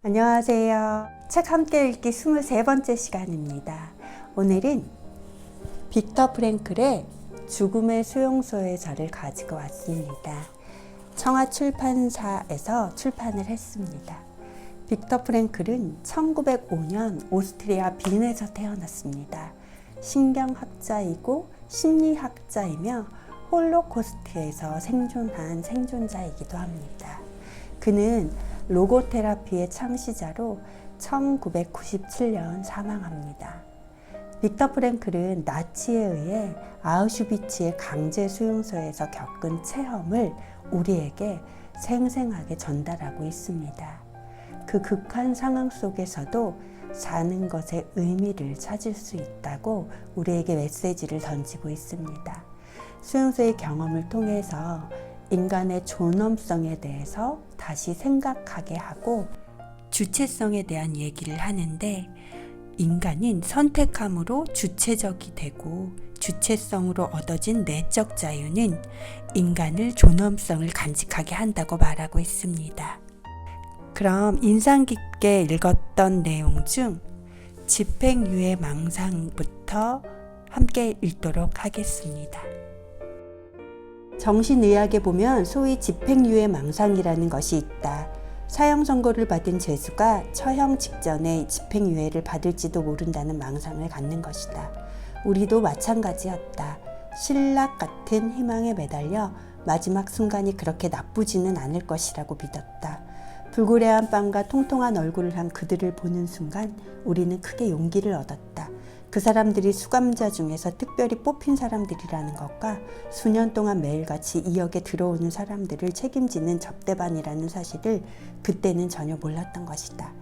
안녕하세요. 책 함께 읽기 23번째 시간입니다. 오늘은 빅터 프랭클의 죽음의 수용소의 저를 가지고 왔습니다. 청아 출판사에서 출판을 했습니다. 빅터 프랭클은 1905년 오스트리아 빈에서 태어났습니다. 신경학자이고 심리학자이며 홀로코스트에서 생존한 생존자이기도 합니다. 그는 로고테라피의 창시자로 1997년 사망합니다. 빅터 프랭클은 나치에 의해 아우슈비츠의 강제 수용소에서 겪은 체험을 우리에게 생생하게 전달하고 있습니다. 그 극한 상황 속에서도 사는 것의 의미를 찾을 수 있다고 우리에게 메시지를 던지고 있습니다. 수용소의 경험을 통해서 인간의 존엄성에 대해서 다시 생각하게 하고 주체성에 대한 얘기를 하는데, 인간은 선택함으로 주체적이 되고 주체성으로 얻어진 내적 자유는 인간을 존엄성을 간직하게 한다고 말하고 있습니다. 그럼 인상 깊게 읽었던 내용 중 집행유예 망상부터 함께 읽도록 하겠습니다. 정신의학에 보면 소위 집행유예 망상이라는 것이 있다. 사형 선고를 받은 죄수가 처형 직전에 집행유예를 받을지도 모른다는 망상을 갖는 것이다. 우리도 마찬가지였다. 신락 같은 희망에 매달려 마지막 순간이 그렇게 나쁘지는 않을 것이라고 믿었다. 불구레한 빵과 통통한 얼굴을 한 그들을 보는 순간 우리는 크게 용기를 얻었다. 그 사람들이 수감자 중에서 특별히 뽑힌 사람들이라는 것과 수년 동안 매일같이 이 역에 들어오는 사람들을 책임지는 접대반이라는 사실을 그때는 전혀 몰랐던 것이다.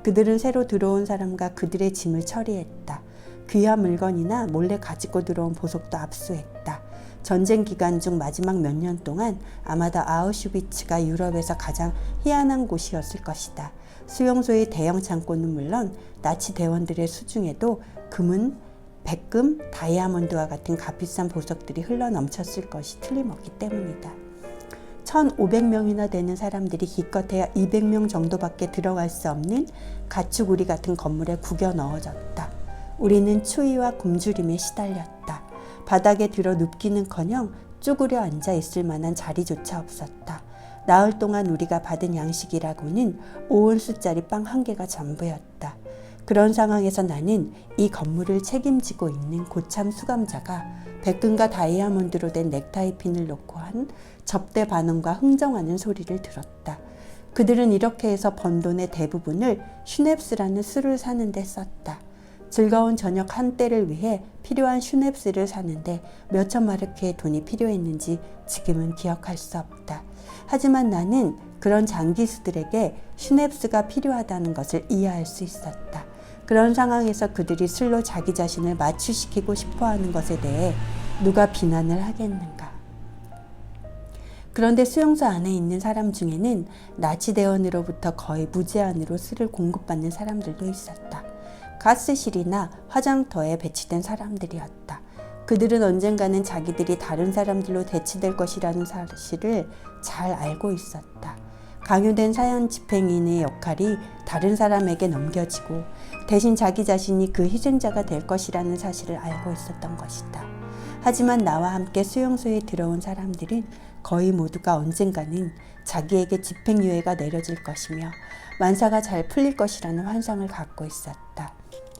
그들은 새로 들어온 사람과 그들의 짐을 처리했다. 귀한 물건이나 몰래 가지고 들어온 보석도 압수했다. 전쟁 기간 중 마지막 몇 년 동안 아마도 아우슈비츠가 유럽에서 가장 희한한 곳이었을 것이다. 수용소의 대형 창고는 물론 나치 대원들의 수중에도 금은, 백금, 다이아몬드와 같은 값비싼 보석들이 흘러넘쳤을 것이 틀림없기 때문이다. 1,500명이나 되는 사람들이 기껏해야 200명 정도밖에 들어갈 수 없는 가축우리 같은 건물에 구겨 넣어졌다. 우리는 추위와 굶주림에 시달렸다. 바닥에 들어 눕기는커녕 쭈그려 앉아 있을 만한 자리조차 없었다. 나흘 동안 우리가 받은 양식이라고는 5온스짜리 빵 1개가 전부였다. 그런 상황에서 나는 이 건물을 책임지고 있는 고참 수감자가 백금과 다이아몬드로 된 넥타이 핀을 놓고 한 접대 반응과 흥정하는 소리를 들었다. 그들은 이렇게 해서 번 돈의 대부분을 슈넵스라는 술을 사는 데 썼다. 즐거운 저녁 한때를 위해 필요한 슈넵스를 사는데 몇천 마르크의 돈이 필요했는지 지금은 기억할 수 없다. 하지만 나는 그런 장기수들에게 슈넵스가 필요하다는 것을 이해할 수 있었다. 그런 상황에서 그들이 술로 자기 자신을 마취시키고 싶어하는 것에 대해 누가 비난을 하겠는가. 그런데 수용소 안에 있는 사람 중에는 나치 대원으로부터 거의 무제한으로 술을 공급받는 사람들도 있었다. 가스실이나 화장터에 배치된 사람들이었다. 그들은 언젠가는 자기들이 다른 사람들로 대치될 것이라는 사실을 잘 알고 있었다. 강요된 사형 집행인의 역할이 다른 사람에게 넘겨지고 대신 자기 자신이 그 희생자가 될 것이라는 사실을 알고 있었던 것이다. 하지만 나와 함께 수용소에 들어온 사람들은 거의 모두가 언젠가는 자기에게 집행유예가 내려질 것이며 만사가 잘 풀릴 것이라는 환상을 갖고 있었다.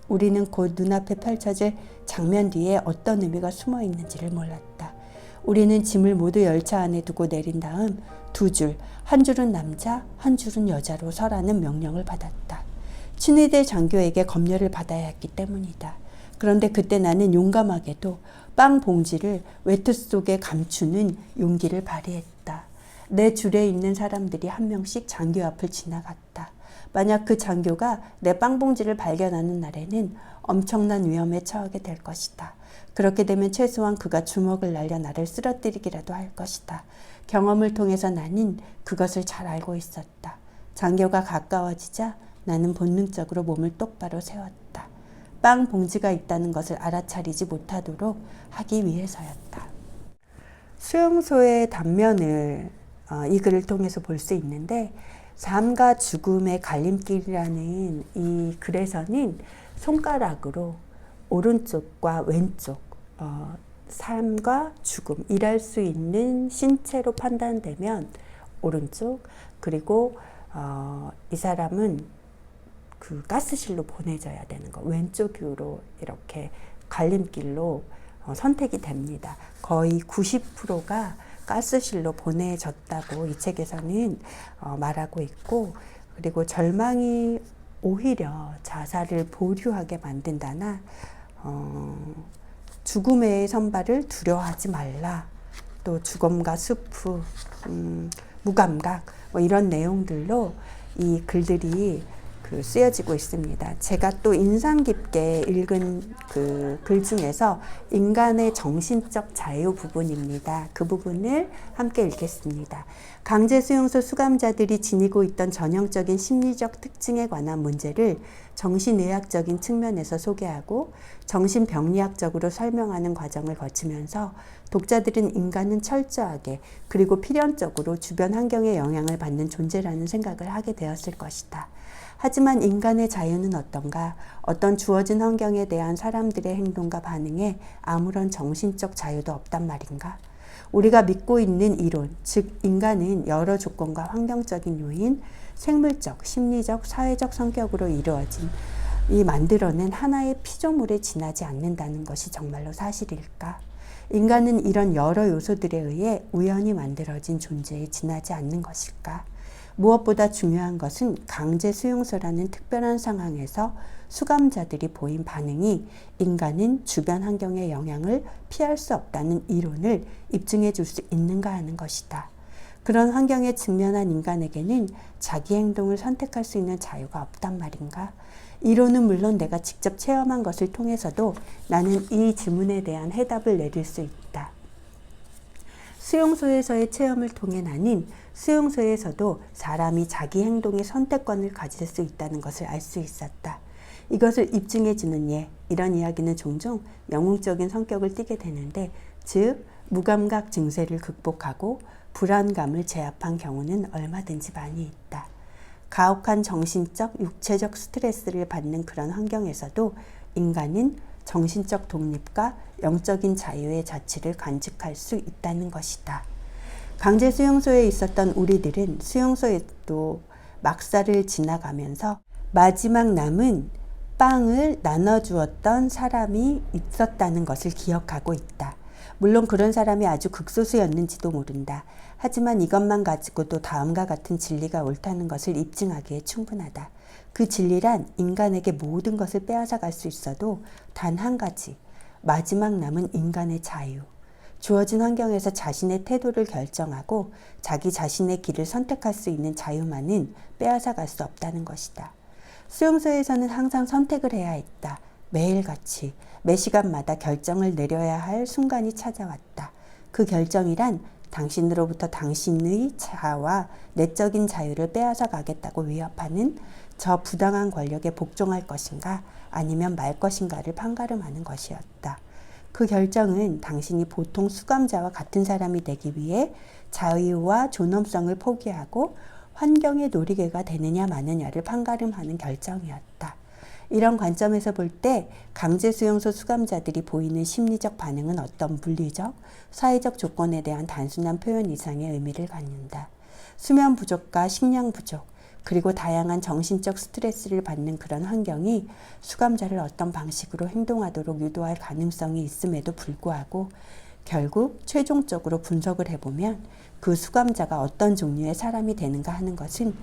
우리는 곧 눈앞에 펼쳐질 장면 뒤에 어떤 의미가 숨어 있는지를 몰랐다. 우리는 짐을 모두 열차 안에 두고 내린 다음 두 줄, 한 줄은 남자, 한 줄은 여자로 서라는 명령을 받았다. 친위대 장교에게 검열을 받아야 했기 때문이다. 그런데 그때 나는 용감하게도 빵 봉지를 외투 속에 감추는 용기를 발휘했다. 내 줄에 있는 사람들이 한 명씩 장교 앞을 지나갔다. 만약 그 장교가 내 빵봉지를 발견하는 날에는 엄청난 위험에 처하게 될 것이다. 그렇게 되면 최소한 그가 주먹을 날려 나를 쓰러뜨리기라도 할 것이다. 경험을 통해서 나는 그것을 잘 알고 있었다. 장교가 가까워지자 나는 본능적으로 몸을 똑바로 세웠다. 빵 봉지가 있다는 것을 알아차리지 못하도록 하기 위해서였다. 수용소의 단면을 이 글을 통해서 볼 수 있는데, 삶과 죽음의 갈림길이라는 이 글에서는 손가락으로 오른쪽과 왼쪽, 삶과 죽음, 일할 수 있는 신체로 판단되면 오른쪽, 그리고 이 사람은 그 가스실로 보내져야 되는 거, 왼쪽으로 이렇게 갈림길로 선택이 됩니다. 거의 90%가 가스실로 보내졌다고 이 책에서는 말하고 있고, 그리고 절망이 오히려 자살을 보류하게 만든다나 죽음의 선발을 두려워하지 말라, 또 죽음과 수프, 무감각, 뭐 이런 내용들로 이 글들이 쓰여지고 있습니다. 제가 또 인상 깊게 읽은 그 글 중에서 인간의 정신적 자유 부분입니다. 그 부분을 함께 읽겠습니다. 강제 수용소 수감자들이 지니고 있던 전형적인 심리적 특징에 관한 문제를 정신의학적인 측면에서 소개하고 정신병리학적으로 설명하는 과정을 거치면서 독자들은 인간은 철저하게 그리고 필연적으로 주변 환경의 영향을 받는 존재라는 생각을 하게 되었을 것이다. 하지만 인간의 자유는 어떤가? 어떤 주어진 환경에 대한 사람들의 행동과 반응에 아무런 정신적 자유도 없단 말인가? 우리가 믿고 있는 이론, 즉 인간은 여러 조건과 환경적인 요인, 생물적, 심리적, 사회적 성격으로 이루어진 이 만들어낸 하나의 피조물에 지나지 않는다는 것이 정말로 사실일까? 인간은 이런 여러 요소들에 의해 우연히 만들어진 존재에 지나지 않는 것일까? 무엇보다 중요한 것은 강제 수용소라는 특별한 상황에서 수감자들이 보인 반응이 인간은 주변 환경의 영향을 피할 수 없다는 이론을 입증해 줄 수 있는가 하는 것이다. 그런 환경에 직면한 인간에게는 자기 행동을 선택할 수 있는 자유가 없단 말인가? 이론은 물론 내가 직접 체험한 것을 통해서도 나는 이 질문에 대한 해답을 내릴 수 있다. 수용소에서의 체험을 통해 나는 수용소에서도 사람이 자기 행동의 선택권을 가질 수 있다는 것을 알 수 있었다. 이것을 입증해주는 이런 이야기는 종종 영웅적인 성격을 띠게 되는데, 즉 무감각 증세를 극복하고 불안감을 제압한 경우는 얼마든지 많이 있다. 가혹한 정신적, 육체적 스트레스를 받는 그런 환경에서도 인간은 정신적 독립과 영적인 자유의 자치를 간직할 수 있다는 것이다. 강제 수용소에 있었던 우리들은 수용소에도 막사를 지나가면서 마지막 남은 빵을 나눠주었던 사람이 있었다는 것을 기억하고 있다. 물론 그런 사람이 아주 극소수였는지도 모른다. 하지만 이것만 가지고도 다음과 같은 진리가 옳다는 것을 입증하기에 충분하다. 그 진리란 인간에게 모든 것을 빼앗아 갈 수 있어도 단 한 가지, 마지막 남은 인간의 자유. 주어진 환경에서 자신의 태도를 결정하고 자기 자신의 길을 선택할 수 있는 자유만은 빼앗아 갈 수 없다는 것이다. 수용소에서는 항상 선택을 해야 했다. 매일같이 매 시간마다 결정을 내려야 할 순간이 찾아왔다. 그 결정이란 당신으로부터 당신의 자아와 내적인 자유를 빼앗아 가겠다고 위협하는 저 부당한 권력에 복종할 것인가 아니면 말 것인가를 판가름하는 것이었다. 그 결정은 당신이 보통 수감자와 같은 사람이 되기 위해 자유와 존엄성을 포기하고 환경의 놀이개가 되느냐 마느냐를 판가름하는 결정이었다. 이런 관점에서 볼 때 강제수용소 수감자들이 보이는 심리적 반응은 어떤 물리적, 사회적 조건에 대한 단순한 표현 이상의 의미를 갖는다. 수면 부족과 식량 부족, 그리고 다양한 정신적 스트레스를 받는 그런 환경이 수감자를 어떤 방식으로 행동하도록 유도할 가능성이 있음에도 불구하고 결국 최종적으로 분석을 해보면 그 수감자가 어떤 종류의 사람이 되는가 하는 것은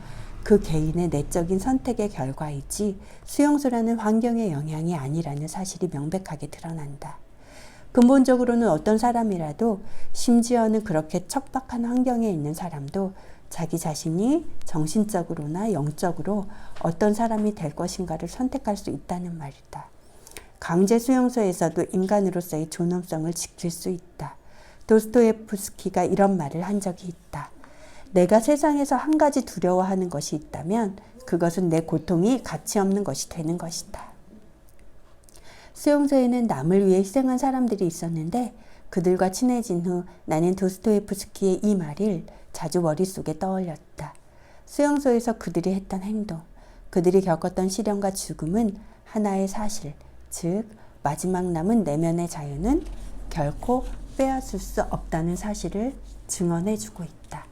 그 개인의 내적인 선택의 결과이지 수용소라는 환경의 영향이 아니라는 사실이 명백하게 드러난다. 근본적으로는 어떤 사람이라도, 심지어는 그렇게 척박한 환경에 있는 사람도 자기 자신이 정신적으로나 영적으로 어떤 사람이 될 것인가를 선택할 수 있다는 말이다. 강제 수용소에서도 인간으로서의 존엄성을 지킬 수 있다. 도스토옙스키가 이런 말을 한 적이 있다. 내가 세상에서 한 가지 두려워하는 것이 있다면 그것은 내 고통이 가치 없는 것이 되는 것이다. 수용소에는 남을 위해 희생한 사람들이 있었는데 그들과 친해진 후 나는 도스토옙스키의 이 말을 자주 머릿속에 떠올렸다. 수용소에서 그들이 했던 행동, 그들이 겪었던 시련과 죽음은 하나의 사실, 즉 마지막 남은 내면의 자유는 결코 빼앗을 수 없다는 사실을 증언해주고 있다.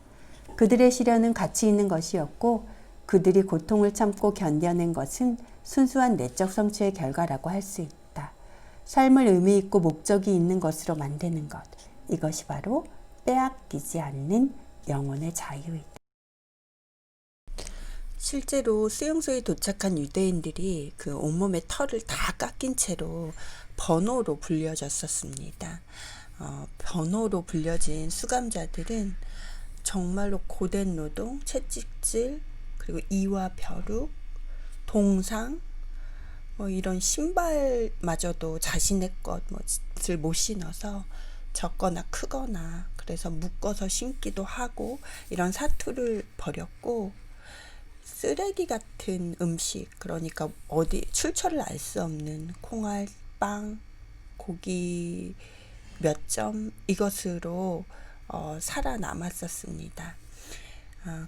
그들의 시련은 가치 있는 것이었고 그들이 고통을 참고 견뎌낸 것은 순수한 내적 성취의 결과라고 할 수 있다. 삶을 의미 있고 목적이 있는 것으로 만드는 것, 이것이 바로 빼앗기지 않는 영혼의 자유이다. 실제로 수용소에 도착한 유대인들이 그 온몸의 털을 다 깎인 채로 번호로 불려졌었습니다. 번호로 불려진 수감자들은 정말로 고된 노동, 채찍질, 그리고 이와 벼룩, 동상, 이런 신발마저도 자신의 것을 못 신어서 적거나 크거나 그래서 묶어서 신기도 하고 이런 사투를 벌였고, 쓰레기 같은 음식, 그러니까 어디 출처를 알 수 없는 콩알, 빵, 고기 몇 점 이것으로 살아남았었습니다.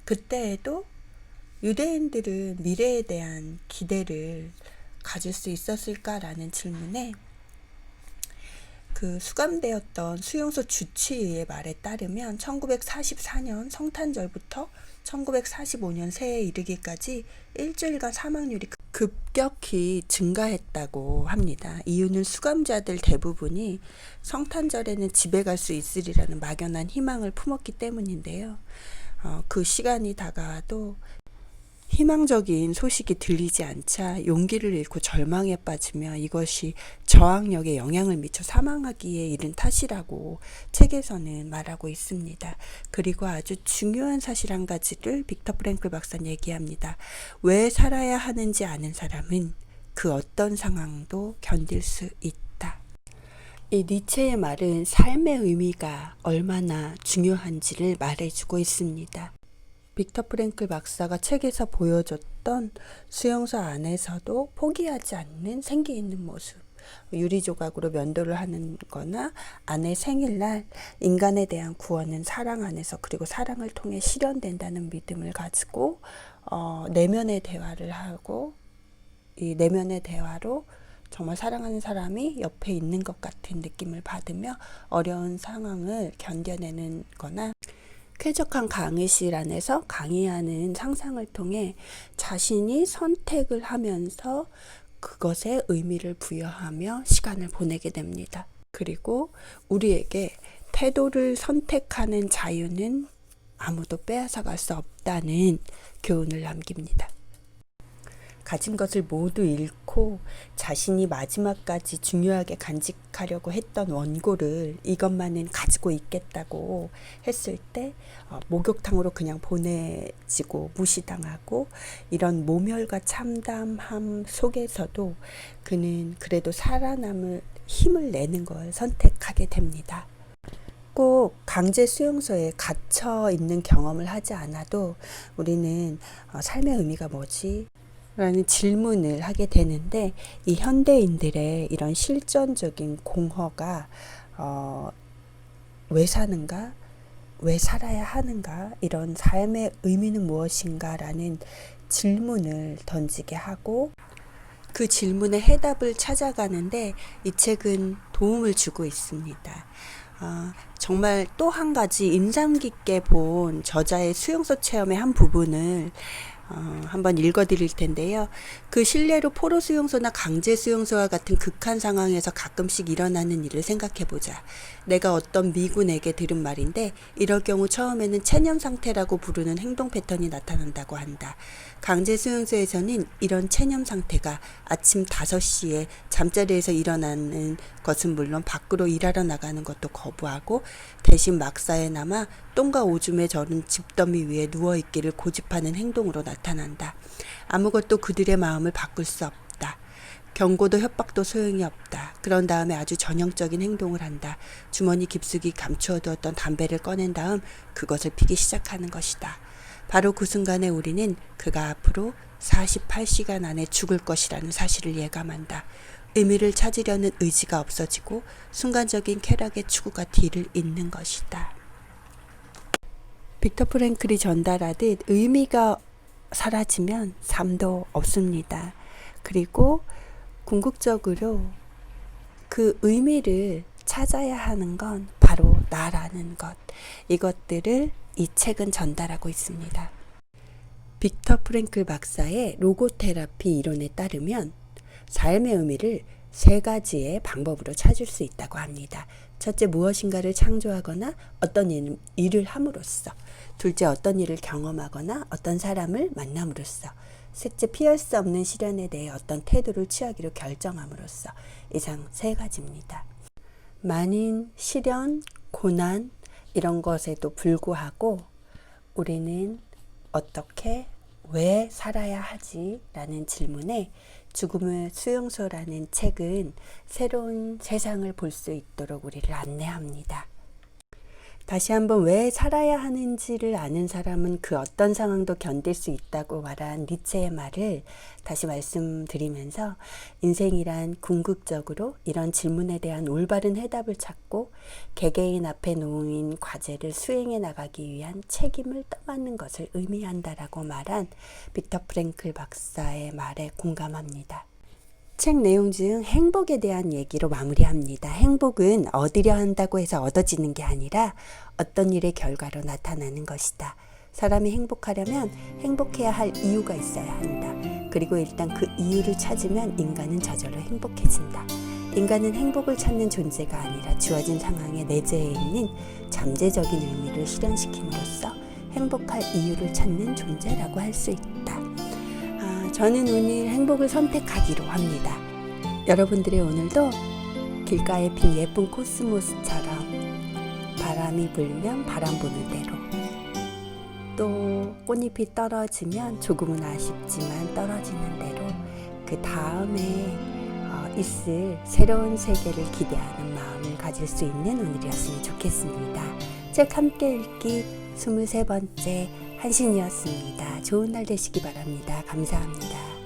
그때에도 유대인들은 미래에 대한 기대를 가질 수 있었을까라는 질문에 그 수감되었던 수용소 주치의의 말에 따르면 1944년 성탄절부터 1945년 새해에 이르기까지 일주일간 사망률이 급격히 증가했다고 합니다. 이유는 수감자들 대부분이 성탄절에는 집에 갈 수 있으리라는 막연한 희망을 품었기 때문인데요. 그 시간이 다가와도 희망적인 소식이 들리지 않자 용기를 잃고 절망에 빠지며 이것이 저항력에 영향을 미쳐 사망하기에 이른 탓이라고 책에서는 말하고 있습니다. 그리고 아주 중요한 사실 한 가지를 빅터 프랭클 박사는 얘기합니다. 왜 살아야 하는지 아는 사람은 그 어떤 상황도 견딜 수 있다. 이 니체의 말은 삶의 의미가 얼마나 중요한지를 말해주고 있습니다. 빅터 프랭클 박사가 책에서 보여줬던 수용소 안에서도 포기하지 않는 생기 있는 모습, 유리조각으로 면도를 하는 거나 아내 생일날 인간에 대한 구원은 사랑 안에서 그리고 사랑을 통해 실현된다는 믿음을 가지고 내면의 대화를 하고, 이 내면의 대화로 정말 사랑하는 사람이 옆에 있는 것 같은 느낌을 받으며 어려운 상황을 견뎌내는 거나, 쾌적한 강의실 안에서 강의하는 상상을 통해 자신이 선택을 하면서 그것에 의미를 부여하며 시간을 보내게 됩니다. 그리고 우리에게 태도를 선택하는 자유는 아무도 빼앗아갈 수 없다는 교훈을 남깁니다. 가진 것을 모두 잃고 자신이 마지막까지 중요하게 간직하려고 했던 원고를 이것만은 가지고 있겠다고 했을 때 목욕탕으로 그냥 보내지고 무시당하고, 이런 모멸과 참담함 속에서도 그는 그래도 살아남을 힘을 내는 걸 선택하게 됩니다. 꼭 강제 수용소에 갇혀 있는 경험을 하지 않아도 우리는 삶의 의미가 뭐지? 라는 질문을 하게 되는데, 이 현대인들의 이런 실존적인 공허가 왜 사는가? 왜 살아야 하는가? 이런 삶의 의미는 무엇인가? 라는 질문을 던지게 하고 그 질문의 해답을 찾아가는데 이 책은 도움을 주고 있습니다. 정말 또 한 가지 인상 깊게 본 저자의 수용소 체험의 한 부분을 한번 읽어드릴 텐데요. 그 실례로 포로 수용소나 강제 수용소와 같은 극한 상황에서 가끔씩 일어나는 일을 생각해보자. 내가 어떤 미군에게 들은 말인데, 이럴 경우 처음에는 체념 상태라고 부르는 행동 패턴이 나타난다고 한다. 강제 수용소에서는 이런 체념 상태가 아침 5시에 잠자리에서 일어나는 것은 물론 밖으로 일하러 나가는 것도 거부하고, 대신 막사에 남아 똥과 오줌에 절은 집더미 위에 누워있기를 고집하는 행동으로 나타난다. 아무것도 그들의 마음을 바꿀 수 없다. 경고도 협박도 소용이 없다. 그런 다음에 아주 전형적인 행동을 한다. 주머니 깊숙이 감추어두었던 담배를 꺼낸 다음 그것을 피기 시작하는 것이다. 바로 그 순간에 우리는 그가 앞으로 48시간 안에 죽을 것이라는 사실을 예감한다. 의미를 찾으려는 의지가 없어지고 순간적인 쾌락의 추구가 뒤를 잇는 것이다. 빅터 프랭클이 전달하듯 의미가 사라지면 삶도 없습니다. 그리고 궁극적으로 그 의미를 찾아야 하는 건 바로 나라는 것. 이것들을 이 책은 전달하고 있습니다. 빅터 프랭클 박사의 로고테라피 이론에 따르면 삶의 의미를 3가지의 방법으로 찾을 수 있다고 합니다. 첫째, 무엇인가를 창조하거나 어떤 일을 함으로써. 둘째, 어떤 일을 경험하거나 어떤 사람을 만남으로써. 셋째, 피할 수 없는 시련에 대해 어떤 태도를 취하기로 결정함으로써. 이상 3가지입니다. 많은 시련, 고난 이런 것에도 불구하고 우리는 어떻게, 왜 살아야 하지? 라는 질문에 죽음의 수용소라는 책은 새로운 세상을 볼 수 있도록 우리를 안내합니다. 다시 한번 왜 살아야 하는지를 아는 사람은 그 어떤 상황도 견딜 수 있다고 말한 니체의 말을 다시 말씀드리면서 인생이란 궁극적으로 이런 질문에 대한 올바른 해답을 찾고 개개인 앞에 놓인 과제를 수행해 나가기 위한 책임을 떠안는 것을 의미한다라고 말한 빅터 프랭클 박사의 말에 공감합니다. 책 내용 중 행복에 대한 얘기로 마무리합니다. 행복은 얻으려 한다고 해서 얻어지는 게 아니라 어떤 일의 결과로 나타나는 것이다. 사람이 행복하려면 행복해야 할 이유가 있어야 한다. 그리고 일단 그 이유를 찾으면 인간은 저절로 행복해진다. 인간은 행복을 찾는 존재가 아니라 주어진 상황에 내재해 있는 잠재적인 의미를 실현시킴으로써 행복할 이유를 찾는 존재라고 할 수 있다. 저는 오늘 행복을 선택하기로 합니다. 여러분들의 오늘도 길가에 핀 예쁜 코스모스처럼 바람이 불면 바람 부는 대로, 또 꽃잎이 떨어지면 조금은 아쉽지만 떨어지는 대로 그 다음에 있을 새로운 세계를 기대하는 마음을 가질 수 있는 오늘이었으면 좋겠습니다. 책 함께 읽기 23번째 한신이었습니다. 좋은 날 되시기 바랍니다. 감사합니다.